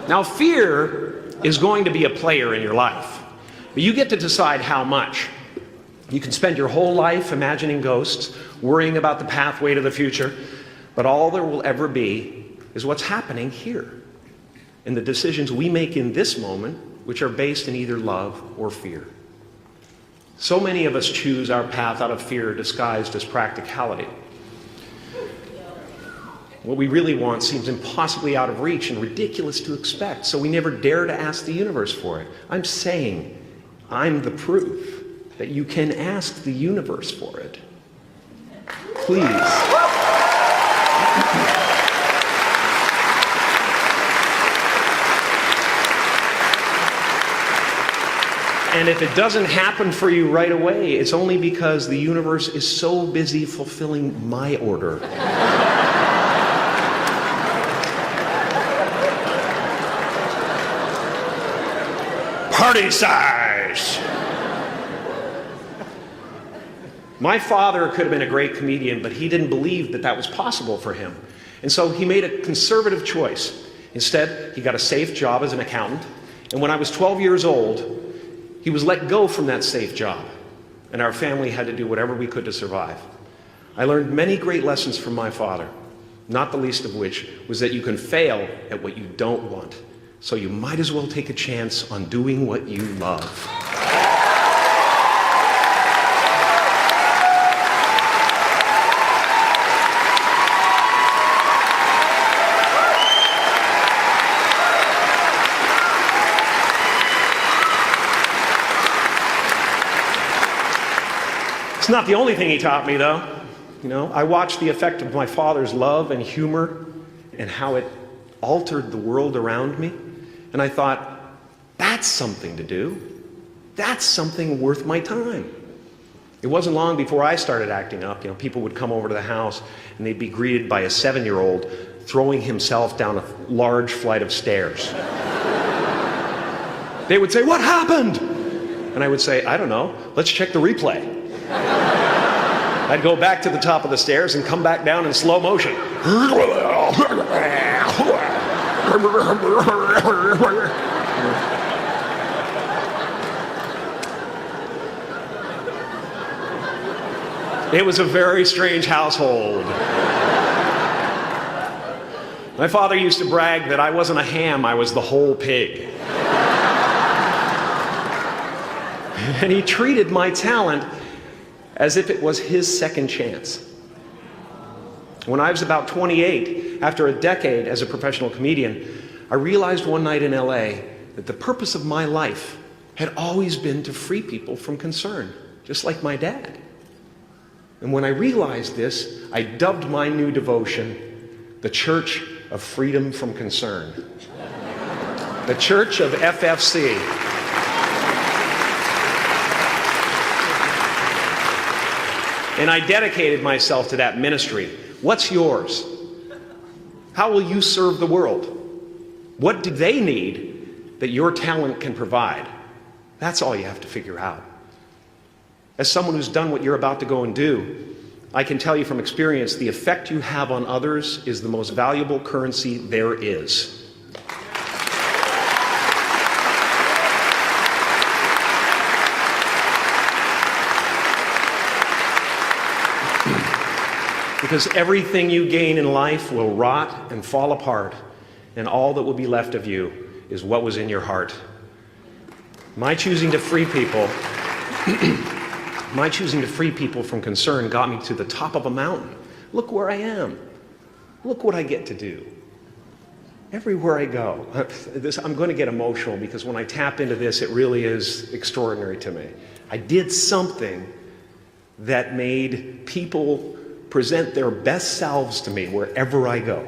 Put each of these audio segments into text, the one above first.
Now, fear is going to be a player in your life, but you get to decide how much. You can spend your whole life imagining ghosts, worrying about the pathway to the future, but all there will ever be is what's happening here, and the decisions we make in this moment, which are based in either love or fear. So many of us choose our path out of fear disguised as practicality. What we really want seems impossibly out of reach and ridiculous to expect, so we never dare to ask the universe for it. I'm saying I'm the proof that you can ask the universe for it. Please. And if it doesn't happen for you right away, it's only because the universe is so busy fulfilling my order. Party size! My father could have been a great comedian, but he didn't believe that that was possible for him. And so he made a conservative choice. Instead, he got a safe job as an accountant. And when I was 12 years old, he was let go from that safe job. And our family had to do whatever we could to survive. I learned many great lessons from my father, not the least of which was that you can fail at what you don't want. So you might as well take a chance on doing what you love. It's not the only thing he taught me, though. You know, I watched the effect of my father's love and humor and how it altered the world around me. And I thought, that's something to do. That's something worth my time. It wasn't long before I started acting up. You know, people would come over to the house and they'd be greeted by a 7-year-old throwing himself down a large flight of stairs. They would say, "What happened?" And I would say, "I don't know. Let's check the replay." I'd go back to the top of the stairs and come back down in slow motion. It was a very strange household. My father used to brag that I wasn't a ham, I was the whole pig. And he treated my talent as if it was his second chance. When I was about 28, after a decade as a professional comedian, I realized one night in LA that the purpose of my life had always been to free people from concern, just like my dad. And when I realized this, I dubbed my new devotion the Church of Freedom from Concern. The Church of FFC. And I dedicated myself to that ministry. What's yours? How will you serve the world? What do they need that your talent can provide? That's all you have to figure out. As someone who's done what you're about to go and do, I can tell you from experience, the effect you have on others is the most valuable currency there is. Because everything you gain in life will rot and fall apart, and all that will be left of you is what was in your heart. My choosing to free people, from concern got me to the top of a mountain. Look where I am. Look what I get to do. Everywhere I go. I'm going to get emotional because when I tap into this, it really is extraordinary to me. I did something that made people present their best selves to me wherever I go.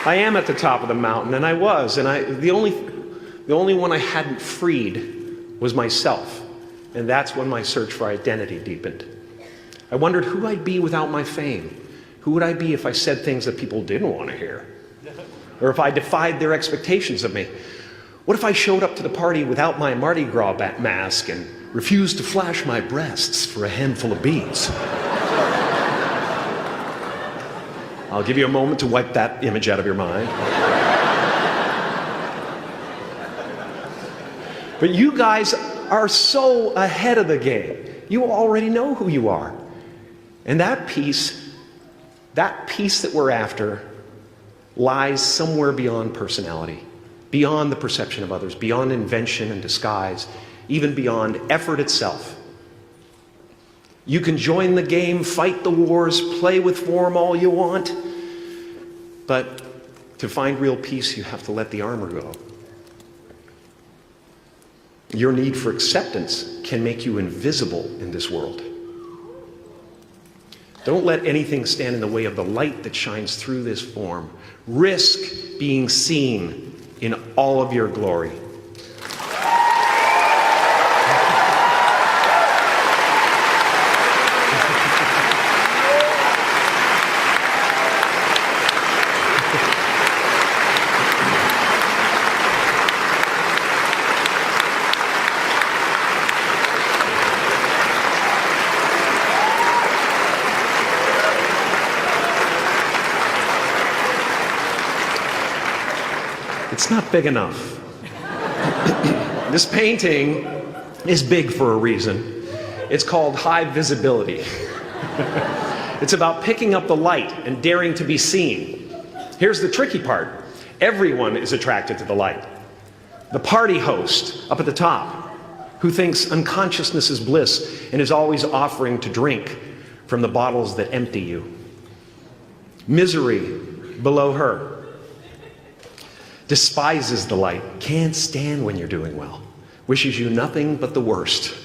I am at the top of the mountain, and I was, and the only one I hadn't freed was myself, and that's when my search for identity deepened. I wondered who I'd be without my fame. Who would I be if I said things that people didn't want to hear? Or if I defied their expectations of me? What if I showed up to the party without my Mardi Gras mask and refused to flash my breasts for a handful of beads? I'll give you a moment to wipe that image out of your mind. But you guys are so ahead of the game. You already know who you are. And that peace that we're after lies somewhere beyond personality, beyond the perception of others, beyond invention and disguise, even beyond effort itself. You can join the game, fight the wars, play with form all you want, but to find real peace, you have to let the armor go. Your need for acceptance can make you invisible in this world. Don't let anything stand in the way of the light that shines through this form. Risk being seen in all of your glory. It's not big enough. This painting is big for a reason. It's called high visibility. It's about picking up the light and daring to be seen. Here's the tricky part. Everyone is attracted to the light. The party host up at the top, who thinks unconsciousness is bliss and is always offering to drink from the bottles that empty you. Misery below her. Despises the light, can't stand when you're doing well, wishes you nothing but the worst.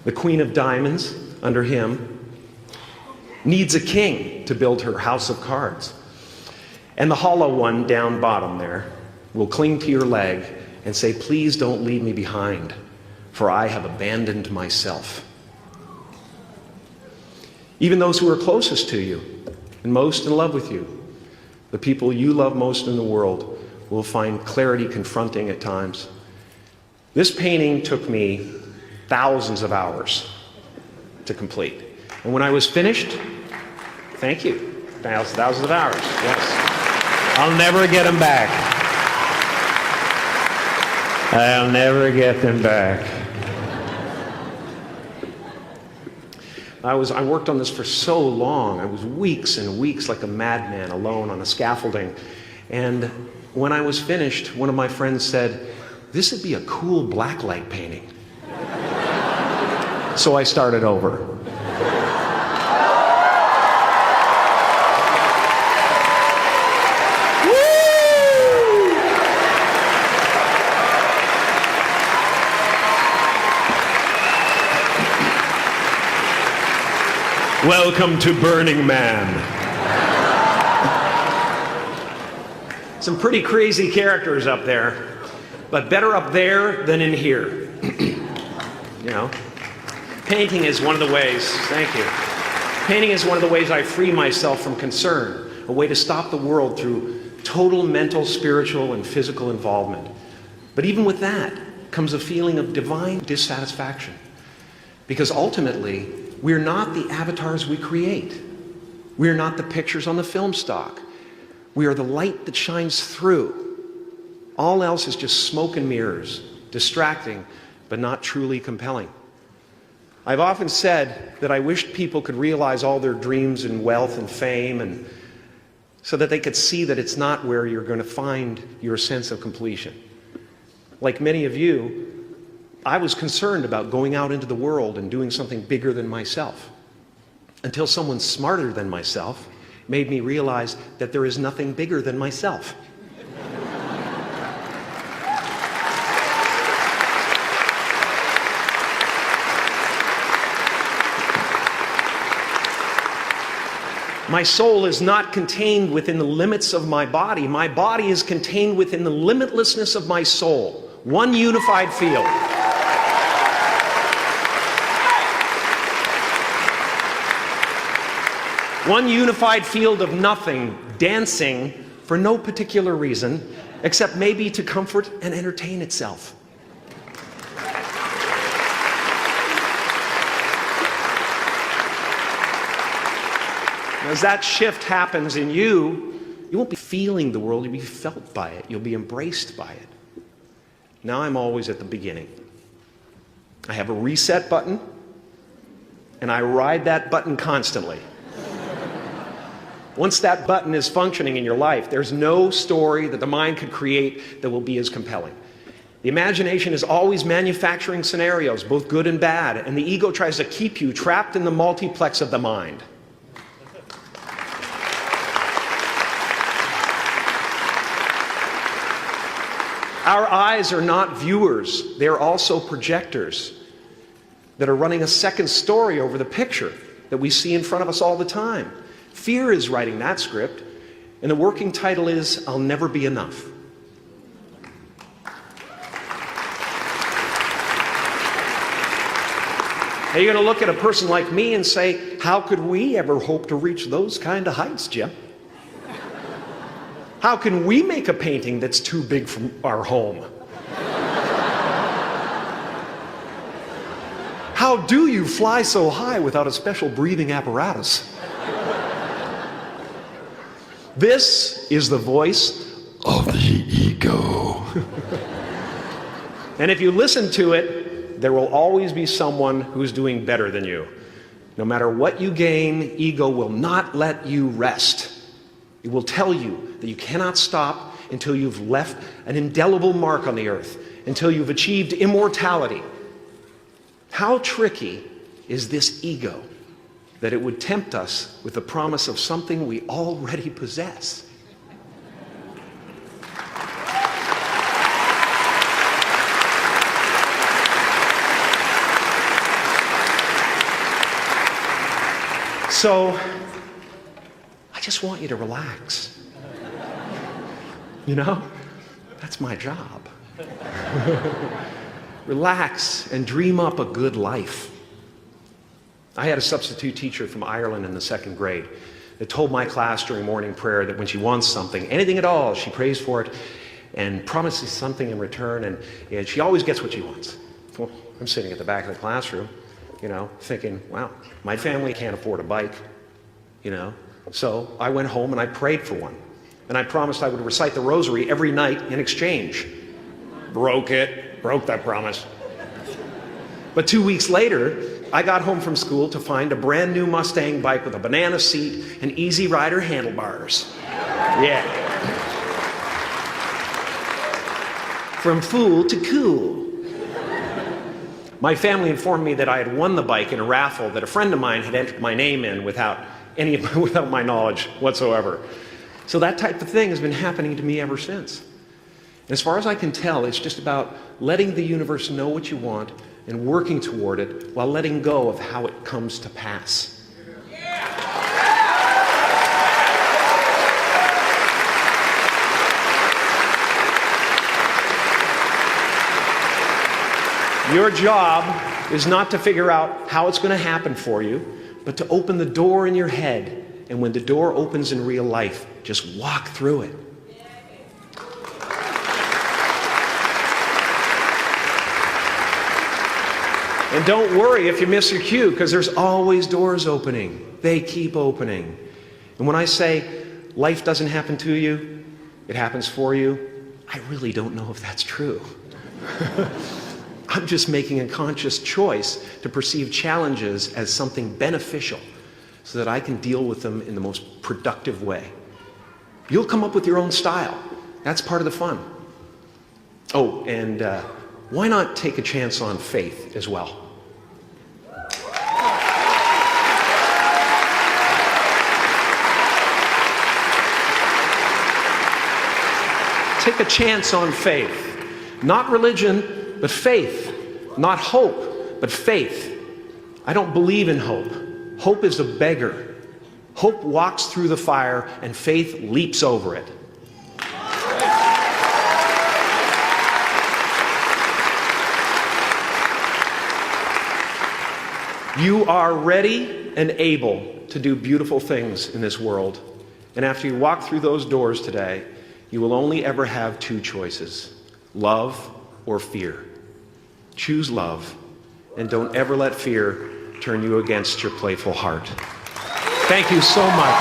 The Queen of Diamonds, under him, needs a king to build her house of cards. And the hollow one down bottom there will cling to your leg and say, please don't leave me behind, for I have abandoned myself. Even those who are closest to you and most in love with you, the people you love most in the world, will find clarity confronting at times. This painting took me thousands of hours to complete. And when I was finished, thank you, thousands of hours, yes. I'll never get them back. I'll never get them back. I worked on this for so long. I was weeks and weeks like a madman alone on a scaffolding. And when I was finished, one of my friends said, this would be a cool blacklight painting. So I started over. Welcome to Burning Man. Some pretty crazy characters up there, but better up there than in here. You know, painting is one of the ways, thank you. Painting is one of the ways I free myself from concern, a way to stop the world through total mental, spiritual, and physical involvement. But even with that comes a feeling of divine dissatisfaction, because ultimately, we're not the avatars we create. We're not the pictures on the film stock. We are the light that shines through. All else is just smoke and mirrors, distracting, but not truly compelling. I've often said that I wished people could realize all their dreams and wealth and fame, and so that they could see that it's not where you're going to find your sense of completion. Like many of you, I was concerned about going out into the world and doing something bigger than myself, until someone smarter than myself made me realize that there is nothing bigger than myself. My soul is not contained within the limits of my body. My body is contained within the limitlessness of my soul. One unified field. One unified field of nothing, dancing for no particular reason, except maybe to comfort and entertain itself. As that shift happens in you, you won't be feeling the world, you'll be felt by it. You'll be embraced by it. Now I'm always at the beginning. I have a reset button, and I ride that button constantly. Once that button is functioning in your life, there's no story that the mind could create that will be as compelling. The imagination is always manufacturing scenarios, both good and bad, and the ego tries to keep you trapped in the multiplex of the mind. Our eyes are not viewers, they're also projectors that are running a second story over the picture that we see in front of us all the time. Fear is writing that script, and the working title is, I'll Never Be Enough. Now you're going to look at a person like me and say, how could we ever hope to reach those kind of heights, Jim? How can we make a painting that's too big for our home? How do you fly so high without a special breathing apparatus? This is the voice of the ego. And if you listen to it, there will always be someone who's doing better than you. No matter what you gain, ego will not let you rest. It will tell you that you cannot stop until you've left an indelible mark on the earth, until you've achieved immortality. How tricky is this ego that it would tempt us with the promise of something we already possess? So, I just want you to relax. You know, that's my job. Relax and dream up a good life. I had a substitute teacher from Ireland in the 2nd grade that told my class during morning prayer that when she wants something, anything at all, she prays for it and promises something in return, and she always gets what she wants. Well, I'm sitting at the back of the classroom, you know, thinking, wow, my family can't afford a bike, you know. So I went home and I prayed for one. And I promised I would recite the rosary every night in exchange. Broke that promise. But 2 weeks later, I got home from school to find a brand new Mustang bike with a banana seat and Easy Rider handlebars. Yeah. From fool to cool. My family informed me that I had won the bike in a raffle that a friend of mine had entered my name in without my knowledge whatsoever. So that type of thing has been happening to me ever since. And as far as I can tell, it's just about letting the universe know what you want and working toward it while letting go of how it comes to pass. Your job is not to figure out how it's going to happen for you, but to open the door in your head. And when the door opens in real life, just walk through it. And don't worry if you miss your cue, because there's always doors opening. They keep opening. And when I say life doesn't happen to you, it happens for you, I really don't know if that's true. I'm just making a conscious choice to perceive challenges as something beneficial so that I can deal with them in the most productive way. You'll come up with your own style. That's part of the fun. Oh, and why not take a chance on faith as well? Take a chance on faith. Not religion, but faith. Not hope, but faith. I don't believe in hope. Hope is a beggar. Hope walks through the fire and faith leaps over it. You are ready and able to do beautiful things in this world. And after you walk through those doors today, You will only ever have two choices, love or fear. Choose love, and don't ever let fear turn you against your playful heart. Thank you so much.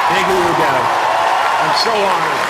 Thank you, Dad. I'm so honored.